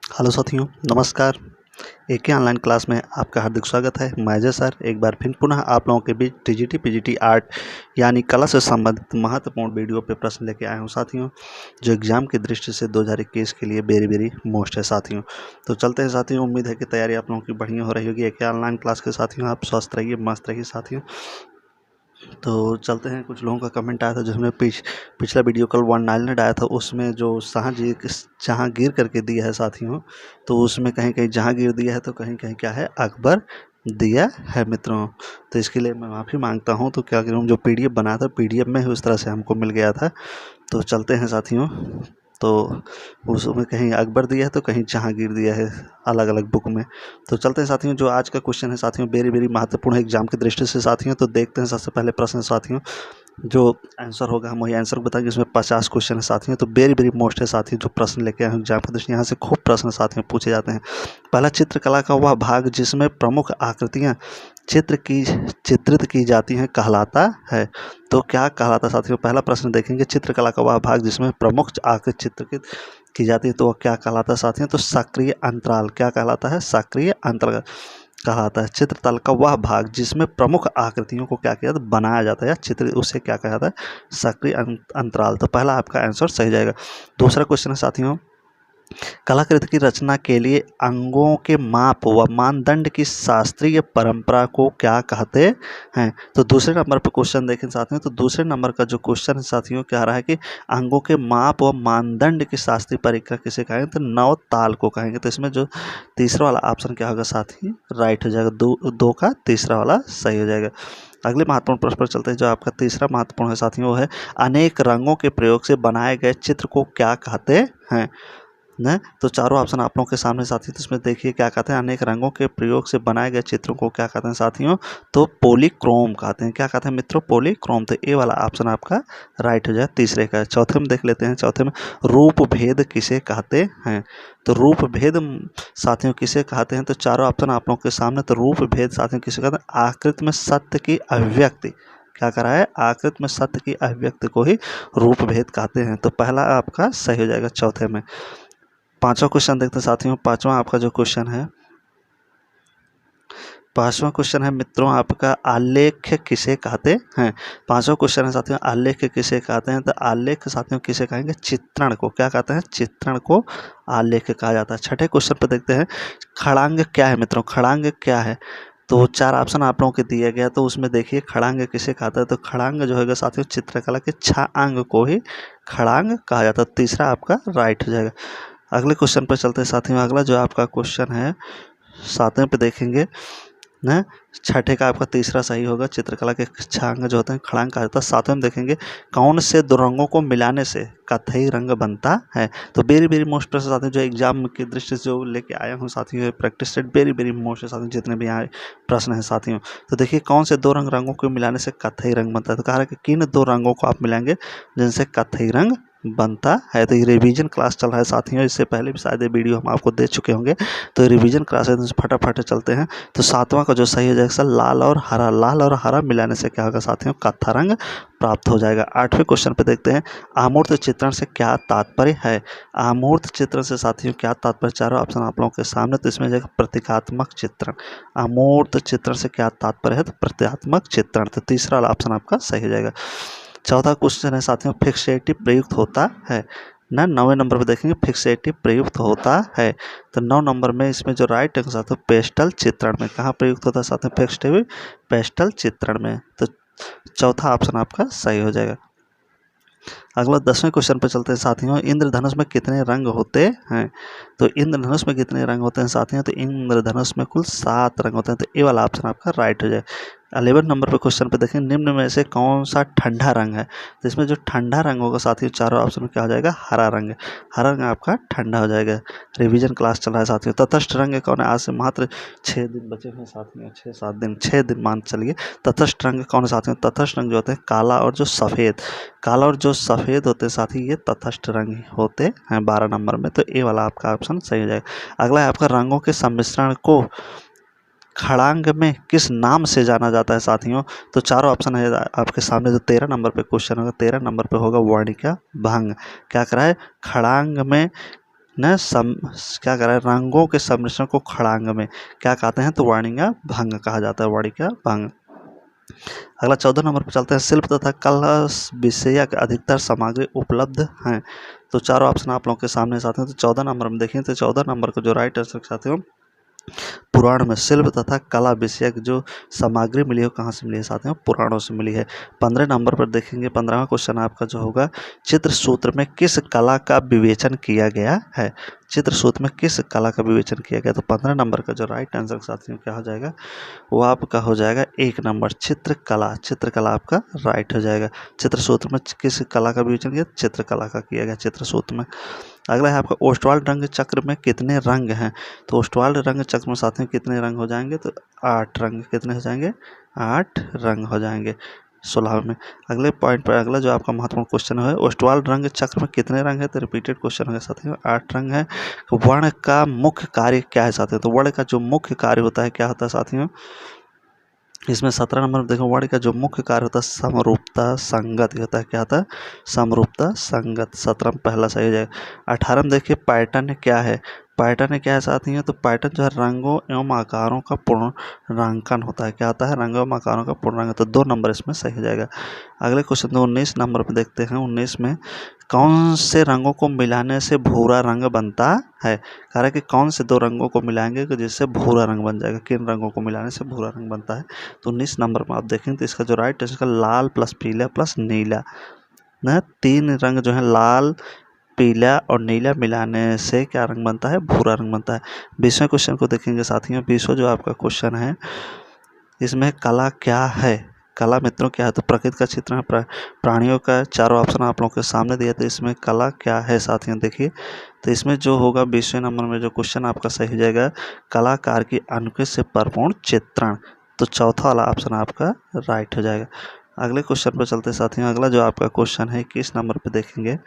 Hello साथियों, नमस्कार। एक ही ऑनलाइन क्लास में आपका हार्दिक स्वागत है। मैं अजय सर एक बार फिर पुनः आप लोगों के बीच टीजीटी पीजीटी आर्ट यानी कला से संबंधित महत्वपूर्ण वीडियो पे प्रश्न लेके आया हूँ साथियों, जो एग्जाम की दृष्टि से 2021 के लिए वेरी वेरी मोस्ट है साथियों। तो चलते हैं साथियों, उम्मीद है कि तैयारी आप लोगों की बढ़िया हो रही होगी। एक ही ऑनलाइन क्लास के साथियों आप स्वस्थ रहिए, मस्त रहिए साथियों। तो चलते हैं, कुछ लोगों का कमेंट आया था जिसमें पिछला वीडियो कल वन नाइल ने डाला था, उसमें जो जहांगीर करके दिया है साथियों, तो उसमें कहीं कहीं जहांगीर दिया है तो कहीं कहीं क्या है, अकबर दिया है मित्रों। तो इसके लिए मैं माफ़ी मांगता हूं। तो क्या करूं, जो पीडीएफ बनाया था पीडीएफ में ही उस तरह से हमको मिल गया था। तो चलते हैं साथियों, तो उसमें कहीं अकबर दिया है तो कहीं जहांगीर दिया है, अलग अलग बुक में। तो चलते हैं साथियों, जो आज का क्वेश्चन है साथियों वेरी वेरी महत्वपूर्ण है एग्जाम की दृष्टि से साथियों। तो देखते हैं सबसे पहले प्रश्न साथियों, जो आंसर होगा हम वही आंसर बताएंगे। इसमें 50 क्वेश्चन है साथियों, तो वेरी वेरी मोस्ट है साथियों जो प्रश्न लेके आए हैं एग्जाम की दृष्टि। यहाँ से खूब प्रश्न साथियों पूछे जाते हैं। पहला, चित्रकला का वह भाग जिसमें प्रमुख आकृतियाँ चित्रित की जाती हैं कहलाता है। तो क्या कहलाता है साथियों? पहला प्रश्न देखेंगे, चित्रकला का वह भाग जिसमें प्रमुख आकृति चित्रित की जाती है तो वह क्या कहलाता है साथियों? तो सक्रिय अंतराल। क्या कहलाता है? सक्रिय अंतराल कहलाता है। चित्रतल का वह भाग जिसमें प्रमुख आकृतियों को क्या किया जाता है? बनाया जाता है या चित्र, उसे क्या कहा जाता है? सक्रिय अंतराल। तो पहला आपका आंसर सही जाएगा। दूसरा क्वेश्चन है साथियों, कलाकृति की रचना के लिए अंगों के माप व मानदंड की शास्त्रीय परंपरा को क्या कहते हैं? तो दूसरे नंबर पर क्वेश्चन देखें साथियों, तो दूसरे नंबर का जो क्वेश्चन है साथियों क्या रहा है कि अंगों के माप व मानदंड की शास्त्रीय परंपरा किसे कहेंगे? तो नव ताल को कहेंगे। तो इसमें जो तीसरा वाला ऑप्शन क्या होगा साथी? राइट हो जाएगा। दो का तीसरा वाला सही हो जाएगा। अगले महत्वपूर्ण प्रश्न पर चलते हैं, जो आपका तीसरा महत्वपूर्ण है साथियों वो है, अनेक रंगों के प्रयोग से बनाए गए चित्र को क्या कहते हैं? न तो चारों ऑप्शन आप लोगों के सामने साथियों, तो इसमें देखिए क्या कहते हैं, अनेक रंगों के प्रयोग से बनाए गए चित्रों को क्या कहते हैं साथियों? तो पॉलीक्रोम कहते हैं। क्या कहते हैं मित्रों? पॉलीक्रोम। तो ए वाला ऑप्शन आपका राइट हो जाए तीसरे का। चौथे में देख लेते हैं, चौथे में रूप भेद किसे कहते हैं? तो रूप भेद साथियों किसे कहते हैं? तो चारों ऑप्शन आप लोगों के सामने। तो रूप भेद साथियों किसे कहते हैं? आकृति में सत्य की अभिव्यक्ति। क्या करा है? आकृति में सत्य की अभिव्यक्ति को ही रूप भेद कहते हैं। तो पहला आपका सही हो जाएगा चौथे में। पांचवा क्वेश्चन देखते हैं साथियों। पांचवा आपका जो क्वेश्चन है, पांचवा क्वेश्चन है मित्रों आपका, आलेख किसे कहते हैं? पांचवा क्वेश्चन है साथियों, आलेख किसे कहते हैं? तो आलेख साथियों किसे कहेंगे? चित्रण को। क्या कहते हैं? चित्रण को आलेख कहा जाता है। छठे क्वेश्चन पर देखते हैं, खड़ांग क्या है मित्रों? खड़ांग क्या है? तो चार ऑप्शन आप लोगों के दिए गए, तो उसमें देखिए खड़ांग किसे कहता है? तो खड़ांग जो है साथियों चित्रकला के छांग को ही खड़ांग कहा जाता है। तीसरा आपका राइट हो जाएगा। अगले क्वेश्चन पर चलते हैं साथियों। अगला जो आपका क्वेश्चन है सातवें पे देखेंगे ना, छठे का आपका तीसरा सही होगा। चित्रकला के छांग जो होते हैं खड़ांग कहा जाता है। सातवें में देखेंगे, कौन से दो रंगों को मिलाने से कथई रंग बनता है? तो वेरी वेरी मोस्ट प्रश्न साथियों जो एग्जाम की दृष्टि से जो लेके आया हूँ साथियों, practice set very very most साथियों जितने भी यहाँ प्रश्न हैं साथियों। तो देखिए, कौन से दो रंगों को मिलाने से कथई रंग बनता है? तो कहा है कि किन दो रंगों को आप मिलाएंगे जिनसे कथई रंग बनता है? तो ये रिवीजन क्लास चल रहा है साथियों, इससे पहले भी शायद ये वीडियो हम आपको दे चुके होंगे। तो रिवीजन क्लास है, तो फटाफट चलते हैं। तो सातवां का जो सही हो जाएगा लाल और हरा। लाल और हरा मिलाने से क्या होगा साथियों? कत्था रंग प्राप्त हो जाएगा। आठवें क्वेश्चन पे देखते हैं, अमूर्त चित्रण से क्या तात्पर्य है? अमूर्त चित्रण से साथियों क्या तात्पर्य? चारों ऑप्शन आप लोगों के सामने। तो इसमें जाएगा प्रतीकात्मक चित्रण। अमूर्त चित्रण से क्या तात्पर्य है? तो प्रतीकात्मक चित्रण। तो तीसरा वाला ऑप्शन आपका सही हो जाएगा। चौथा क्वेश्चन है साथियों, फिक्सेटिव प्रयुक्त होता है ना? 9वें नंबर पर देखेंगे, फिक्सेटिव प्रयुक्त होता है। तो 9 नंबर में इसमें जो राइट आंसर साथियों पेस्टल चित्रण में। कहाँ प्रयुक्त होता है साथियों? फिक्सेटिव पेस्टल चित्रण में। तो चौथा ऑप्शन आपका सही हो जाएगा। अगला 10वें क्वेश्चन पर चलते हैं साथियों, इंद्रधनुष में कितने रंग होते हैं? तो इंद्रधनुष में कितने रंग होते हैं साथियों? तो इंद्रधनुष में कुल 7 रंग होते हैं। तो ए वाला ऑप्शन आपका राइट हो जाए। 11 नंबर पर क्वेश्चन पे देखें, निम्न में से कौन सा ठंडा रंग है? तो इसमें जो ठंडा रंग होगा साथियों चारों ऑप्शन में क्या हो जाएगा? हरा रंग। हरा रंग आपका ठंडा हो जाएगा। रिवीजन क्लास चल रहा है साथियों। तटस्थ रंग कौन है? आज से मात्र 6 दिन बचे हैं साथियों, 6-7 दिन, 6 दिन मान चलिए। तटस्थ रंग कौन है साथियों? तटस्थ रंग जो होते हैं काला और जो सफ़ेद, काला और जो सफ़ेद होते हैं साथी, ये तटस्थ रंग होते हैं 12 नंबर में। तो ए वाला आपका ऑप्शन सही हो जाएगा। अगला है आपका, रंगों के सम्मिश्रण को खड़ांग में किस नाम से जाना जाता है साथियों? तो चारों ऑप्शन है आपके सामने। जो 13 नंबर पे क्वेश्चन होगा, 13 नंबर पे होगा वर्णिका भंग। क्या करा है? खड़ांग में न क्या कह रहा है, रंगों के सम्मिश्रण को खड़ांग में क्या कहते हैं, तो वर्णिका भंग कहा जाता है, वर्णिका भंग। अगला 14 नंबर पर चलते हैं। शिल्प तथा कला विषयक अधिकतर सामग्री उपलब्ध हैं। तो चारों ऑप्शन आप लोगों के सामने साथियों। तो 14 नंबर में देखें तो 14 नंबर का जो राइट आंसर साथियों, पुराण में शिल्प तथा कला विषयक जो सामग्री मिली है कहाँ से मिली है साथियों, पुराणों से मिली है। 15 नंबर पर देखेंगे, 15वां क्वेश्चन आपका जो होगा, चित्र सूत्र में किस कला का विवेचन किया गया है। चित्र सूत्र में किस कला का विवेचन किया गया, तो 15 नंबर का जो राइट आंसर साथियों क्या हो जाएगा, वो आपका हो जाएगा 1 नंबर चित्रकला। चित्रकला आपका राइट हो जाएगा। चित्र सूत्र में किस कला का विवेचन किया, चित्रकला का किया गया चित्र सूत्र में। अगला है आपका ओस्टवाल्ड रंग चक्र में कितने रंग हैं। तो ओस्टवाल्ड रंग चक्र में साथियों कितने रंग हो जाएंगे, तो 8 रंग। कितने हो जाएंगे, 8 रंग हो जाएंगे 16 में। अगले पॉइंट पर अगला जो आपका महत्वपूर्ण क्वेश्चन है, ओस्टवाल्ड रंग चक्र में कितने रंग है, तो रिपीटेड क्वेश्चन है साथियों, 8 रंग है। वर्ण का मुख्य कार्य क्या है साथियों, तो वर्ण का जो मुख्य कार्य होता है क्या होता है साथियों, इसमें 17 नंबर में देखो, वर्ण का जो मुख्य कार्य होता है समरूपता संगत होता है। क्या होता है, समरूपता संगत। 17 में पहला सही हो जाएगा। 18 में देखिए पैटर्न क्या है। पैटर्न क्या है साथियों, तो पैटर्न जो है रंगों एवं आकारों का पूर्णांकन होता है। क्या होता है, रंगों एवं आकारों का पूर्णांकन। तो 2 नंबर इसमें सही हो जाएगा। अगले क्वेश्चन 19 नंबर पे देखते हैं। 19 में कौन से रंगों को मिलाने से भूरा रंग बनता है। कह रहा है कि कौन से 2 रंगों को मिलाएंगे कि जिससे भूरा रंग बन जाएगा, किन रंगों को मिलाने से भूरा रंग बनता है। तो 19 नंबर में आप देखेंगे तो इसका जो राइट आंसर लाल प्लस पीला प्लस नीला ना, 3 रंग जो है लाल पीला और नीला मिलाने से क्या रंग बनता है, भूरा रंग बनता है। 20वें क्वेश्चन को देखेंगे साथियों। 20वां जो आपका क्वेश्चन है, इसमें कला क्या है। कला मित्रों क्या है, तो प्रकृति का चित्र है, प्राणियों का। चारों ऑप्शन आप लोगों के सामने दिया, तो इसमें कला क्या है साथियों देखिए। तो इसमें जो होगा 20वें नंबर में जो क्वेश्चन आपका सही हो जाएगा, कलाकार की अनुकृति से परिपूर्ण चित्रण। तो चौथा वाला ऑप्शन आपका राइट हो जाएगा। अगले क्वेश्चन पर चलते साथियों। अगला जो आपका क्वेश्चन है 21 नंबर पे देखेंगे।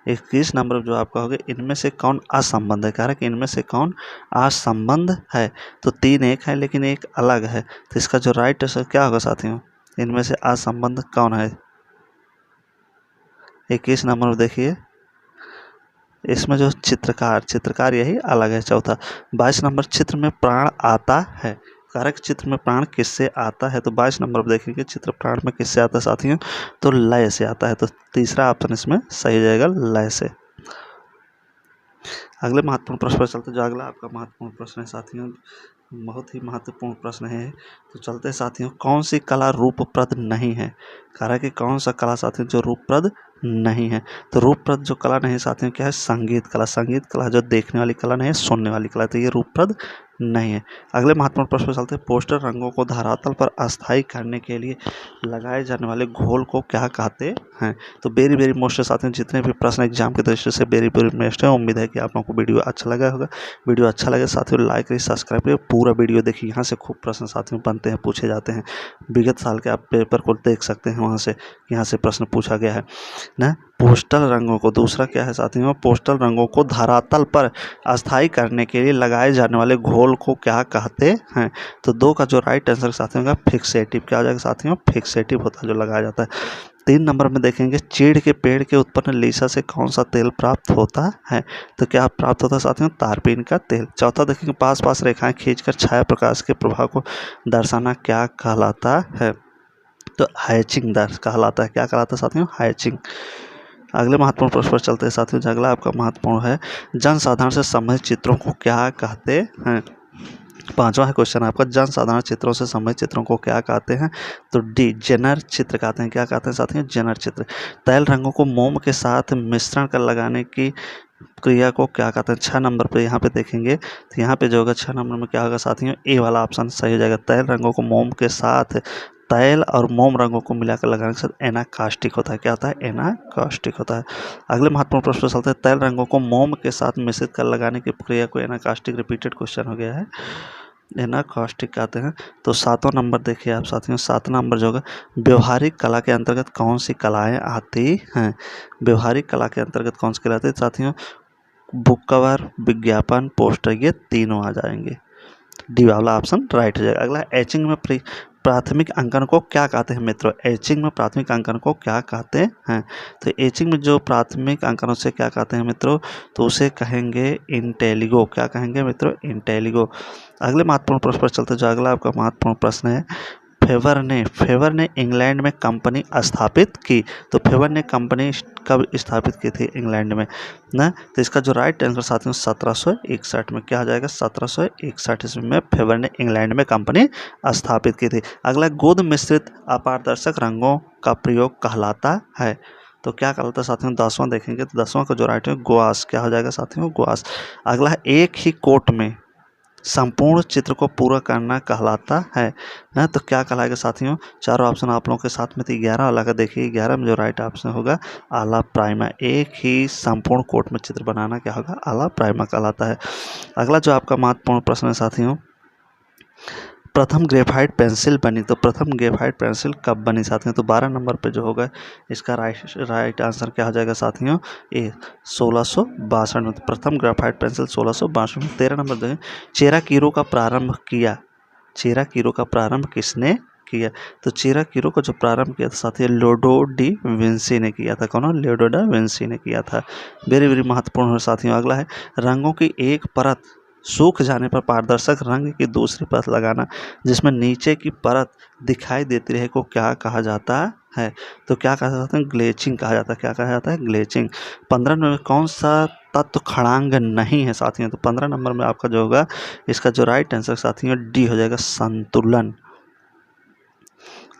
21 नंबर जो आपका होगा, इनमें से कौन असंबंध है। कह रहा है कि इनमें से कौन असंबंध है। तो 3 एक है लेकिन एक अलग है। तो इसका जो राइट आंसर क्या होगा साथियों, इनमें से असंबंध कौन है। 21 नंबर देखिए, इसमें जो चित्रकार यही अलग है। चौथा 22 नंबर, चित्र में प्राण आता है। कारक चित्र में प्राण किससे आता है, तो 22 नंबर पर देखेंगे चित्र प्राण में किससे आता है साथियों, तो लय से आता है। तो तीसरा ऑप्शन इसमें सही हो जाएगा, लय से। अगले महत्वपूर्ण प्रश्न पर चलते, जो अगला आपका महत्वपूर्ण प्रश्न है साथियों, बहुत ही महत्वपूर्ण प्रश्न है। तो चलते हैं साथियों, कौन सी कला रूपप्रद नहीं है। कह रहा है कि कौन सा कला साथियों जो रूपप्रद नहीं है। तो रूपप्रद जो कला नहीं साथियों क्या है, संगीत कला। संगीत कला जो देखने वाली कला नहीं है, सुनने वाली कला, तो ये रूपप्रद नहीं है। अगले महत्वपूर्ण प्रश्न पर चलते हैं, पोस्टर रंगों को धरातल पर अस्थायी करने के लिए लगाए जाने वाले घोल को क्या कहते हैं। तो वेरी वेरी मोस्ट साथियों, जितने भी प्रश्न एग्जाम की दृष्टि से वेरी वेरी मोस्ट है। उम्मीद है कि आप लोगों को वीडियो अच्छा लगा होगा। वीडियो अच्छा लगे साथियों लाइक करिए, सब्सक्राइब करिए, पूरा वीडियो देखिए। यहाँ से खूब प्रश्न साथियों बनते हैं, पूछे जाते हैं। विगत साल के आप पेपर को देख सकते हैं, वहाँ से यहाँ से प्रश्न पूछा गया है ना। पोस्टल रंगों को, दूसरा क्या है साथियों, पोस्टल रंगों को धरातल पर अस्थायी करने के लिए लगाए जाने वाले घोल को क्या कहते हैं। तो 2 का जो राइट आंसर साथियों का फिक्सेटिव। क्या हो जाएगा साथियों, फिक्सेटिव होता है जो लगाया जाता है। 3 नंबर में देखेंगे, चीड़ के पेड़ के उत्पन्न लीसा से कौन सा तेल प्राप्त होता है। तो क्या प्राप्त होता है साथियों, तारपीन का तेल। चौथा देखेंगे, पास पास रेखाएं खींचकर छाया प्रकाश के प्रभाव को दर्शाना क्या कहलाता है। तो हैचिंग कहलाता है। क्या कहलाता है साथियों, हैचिंग। अगले महत्वपूर्ण प्रश्न पर चलते हैं साथियों। अगला आपका महत्वपूर्ण है, जनसाधारण से संबंधित चित्रों को क्या कहते हैं। 5वां है क्वेश्चन आपका, जनसाधारण चित्रों से संबंधित चित्रों को क्या कहते हैं। तो डी, जेनर चित्र कहते हैं। क्या कहते हैं साथियों, जेनर चित्र। तैल रंगों को मोम के साथ मिश्रण कर लगाने की क्रिया को क्या कहते हैं। 6 नंबर पे यहाँ पे देखेंगे, तो यहाँ पे जो होगा 6 नंबर में क्या होगा साथियों, ए वाला ऑप्शन सही हो जाएगा। तैल रंगों को मोम के साथ, तैल और मोम रंगों को मिलाकर लगाने के साथ एनाकास्टिक होता है। क्या होता है, एनाकास्टिक होता है। अगले महत्वपूर्ण प्रश्न चलते हैं, तैल रंगों को मोम के साथ मिश्रित कर लगाने की प्रक्रिया को एनाकास्टिक, रिपीटेड क्वेश्चन हो गया है, एनाकास्टिक कहते हैं। तो 7वां नंबर देखिए आप साथियों। 7 नंबर जो होगा, व्यवहारिक कला के अंतर्गत कौन सी कलाएं आती हैं। व्यवहारिक कला के अंतर्गत कौन सी कला आती है साथियों, बुक कवर, विज्ञापन, पोस्टर, ये तीनों आ जाएंगे। डी वाला ऑप्शन राइट हो जाएगा। अगला एचिंग में प्राथमिक अंकन को क्या कहते हैं मित्रों? एचिंग में प्राथमिक अंकन को क्या कहते हैं? तो एचिंग में जो प्राथमिक अंकन उसे क्या कहते हैं मित्रों? तो उसे कहेंगे इंटेलिगो। क्या कहेंगे मित्रों? इंटेलिगो। अगले महत्वपूर्ण प्रश्न पर चलते, जो अगला आपका महत्वपूर्ण प्रश्न है, फेवर ने इंग्लैंड में कंपनी स्थापित की। तो फेवर ने कंपनी कब स्थापित की थी इंग्लैंड में ना? तो इसका जो राइट आंसर साथियों 1761 में। क्या आ जाएगा? 1761 ईस्वी में फेवर ने इंग्लैंड में कंपनी स्थापित की थी। अगला, गोंद मिश्रित अपारदर्शक रंगों का प्रयोग कहलाता है। तो क्या कहलाता है साथियों? 10वां देखेंगे तो 10वां का जो राइट है गुआस। क्या हो जाएगा साथियों? गुआस। अगला है, एक ही कोट में संपूर्ण चित्र को पूरा करना कहलाता है ना? तो क्या कहलाएगा साथियों? चारों ऑप्शन आप लोगों के साथ में तो 11 लगा। देखिए 11 में जो राइट ऑप्शन होगा आला प्राइमा। एक ही संपूर्ण कोट में चित्र बनाना क्या होगा? आला प्राइमा कहलाता है। अगला जो आपका महत्वपूर्ण प्रश्न है साथियों, प्रथम ग्रेफाइट पेंसिल बनी। तो प्रथम ग्रेफाइट पेंसिल कब बनी साथियों? तो 12 नंबर पे जो होगा इसका राइट आंसर क्या हो जाएगा साथियों? ए 1662 में। तो प्रथम ग्रेफाइट पेंसिल 1662 में। 13 नंबर देखें, चेराकीरो का प्रारंभ किया। चेराकीरो का प्रारंभ किसने किया? तो चेराकीरो को जो प्रारंभ किया था साथियों लियोनार्डो डी विंसी ने किया था। कौन? लियोनार्डो डा विंसी ने किया था। वेरी वेरी महत्वपूर्ण है साथियों। अगला है, रंगों की एक परत सूख जाने पर पारदर्शक रंग की दूसरी परत लगाना जिसमें नीचे की परत दिखाई देती रहे को क्या कहा जाता है? तो क्या कहा जाता है? ग्लेचिंग कहा जाता है। क्या कहा जाता है? ग्लेचिंग। 15 नंबर में कौन सा तत्व खड़ांग नहीं है साथियों? तो 15 नंबर में आपका जो होगा इसका जो राइट आंसर साथियों डी हो जाएगा, संतुलन।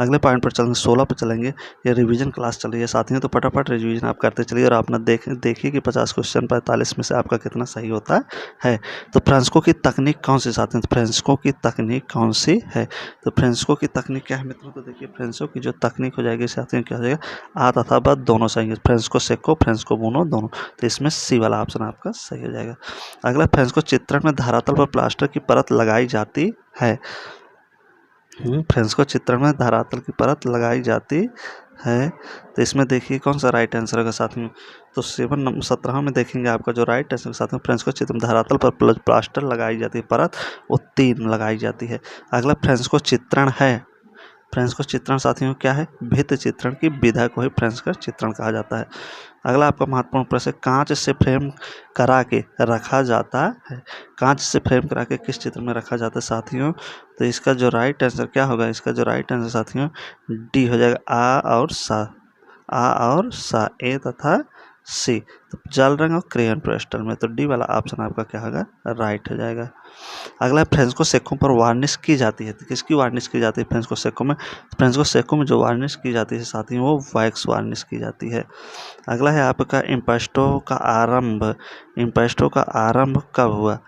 अगले पॉइंट पर चलेंगे, 16 पर चलेंगे। ये रिवीजन क्लास चल रही है साथियों, तो फटाफट रिवीजन आप करते चलिए और अपना देखिए कि 50 क्वेश्चन 45 में से आपका कितना सही होता है। तो फ्रेंस्को की तकनीक कौन सी साथियों? तो फ्रेंस्को की तकनीक कौन सी है? तो फ्रेंस्को की तकनीक क्या है मित्रों? तो देखिए फ्रेंस्को की जो तकनीक हो जाएगी साथियों क्या हो जाएगा? आ तथा ब दोनों सही है। फ्रेंस्को सेको, फ्रेंस्को बुनो दोनों। तो इसमें सी वाला ऑप्शन आपका सही हो जाएगा। अगला, फ्रेंस्को चित्रण में धरातल पर प्लास्टर की परत लगाई जाती है। फ्रेंस्को चित्रण में धरातल की परत लगाई जाती है। तो इसमें देखिए कौन सा राइट आंसर होगा साथियों? तो 17 में देखेंगे आपका जो राइट आंसर साथियों, फ्रेंस्को चित्र में धरातल पर प्लास्टर लगाई जाती है परत, वो 3 लगाई जाती है। अगला, फ्रेंस्को चित्रण है। फ्रेंस्को चित्रण साथियों क्या है? भित्ति चित्रण की विधा को ही फ्रेंस्को चित्रण कहा जाता है। अगला आपका महत्वपूर्ण प्रश्न, कांच से फ्रेम करा के रखा जाता है। कांच से फ्रेम करा के किस चित्र में रखा जाता है साथियों? तो इसका जो राइट आंसर क्या होगा? इसका जो राइट आंसर साथियों डी हो जाएगा, आ और सा, ए तथा सी। तो जल रंग और क्रेयन पेस्टल में। तो डी वाला ऑप्शन आपका क्या होगा? राइट हो जाएगा। अगला, फ्रेंस्को सेको पर वार्निश की जाती है। तो किसकी वार्निश की जाती है फ्रेंस्को सेको में? फ्रेंस्को सेको में जो वार्निश की जाती है साथियों वो वैक्स वार्निश की जाती है। अगला है आपका, इम्पेस्टो का आरंभ कब हुआ?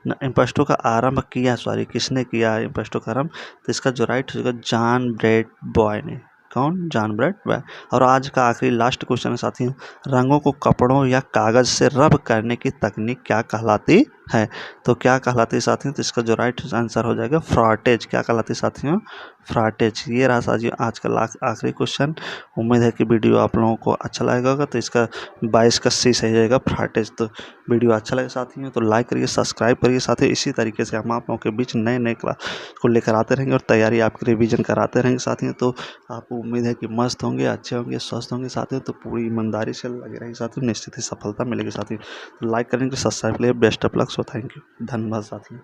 इम्पेस्टो का आरंभ किया, किसने किया इम्पेस्टो का आरंभ? तो इसका जो राइट होगा जॉन ब्रेट बॉय ने। कौन? John Brett Boy. और आज का आखिरी लास्ट क्वेश्चन है साथियों, रंगों को कपड़ों या कागज से रब करने की तकनीक क्या कहलाती है? तो क्या कहलाती है साथियों? तो इसका जो राइट आंसर हो जाएगा फ्रॉटेज। क्या कहलाती है साथियों? फ्रॉटेज। ये रहा साथियों आज का आखिरी क्वेश्चन। उम्मीद है कि वीडियो आप लोगों को अच्छा लगेगा होगा। तो इसका 22 का सी सही जाएगा, फ्रॉटेज। तो वीडियो अच्छा लगे साथियों तो लाइक करिए, सब्सक्राइब करिए। साथियों इसी तरीके से हम आप लोगों के बीच नए नए क्लास को लेकर आते रहेंगे और तैयारी आपकी रिवीजन कराते रहेंगे साथियों। तो आपको उम्मीद है कि मस्त होंगे, अच्छे होंगे, स्वस्थ होंगे साथियों। तो पूरी ईमानदारी से लगे रहेंगे साथियों, निश्चित ही सफलता मिलेगी साथियों। तो लाइक करेंगे, सब्सक्राइब के लिए best of luck. So thank you, धन्यवाद साथियों।